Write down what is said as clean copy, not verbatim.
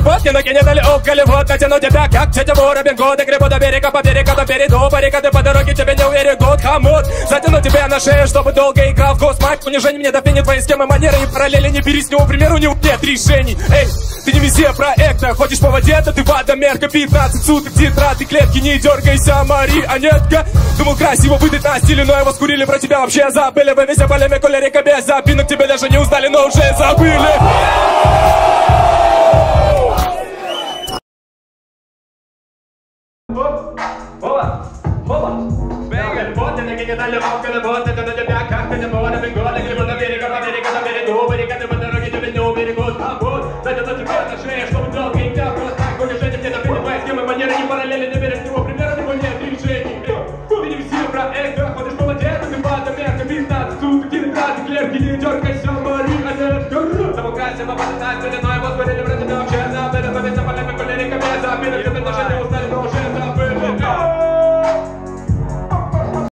фотки накинет ли в Голливуд. Натяну тебя, как тетиву Робин Гуд. И грибу до берега, по берегу перейду. Баррикады по дороге тебе не уверен, год хомут. Затяну тебя на шею, чтобы долго играл в госмайк. Унижение мне дофинит твои схемы, манеры и параллели. Не бери с него пример, у него нет решений. Эй, ты не везде проекта, ходишь по воде, да ты водомерка. 15 суток тетрадь, клетки, не дергайся, марионетка. Думал красиво выдать на стиле, но его скурили, про тебя вообще забыли. Вы везде полемику, лирика без запинок, тебя даже не узнали, но уже забыли. Вова, Бегай, вот ты не дали около, вот это на тебя, как ты не можешь бегать, и грибу до берега, по берегу, баррикады по дороге тебе не уберегут, а вот, затяну тебя на шею, чтобы долго и мягко, вот так, унижение мне дофинит твои схемы, манеры не параллели, не берешь с него примера, у него нет решений. Ты не вези проекта, ходишь по воде, да ты водомерка, 15 суток, тетрадь, клетки, не дергайся, марионетка. Саму красиво подать, но его скурили, про тебя вообще забыли, повесим полемику, лирика без запинок, тебе даже не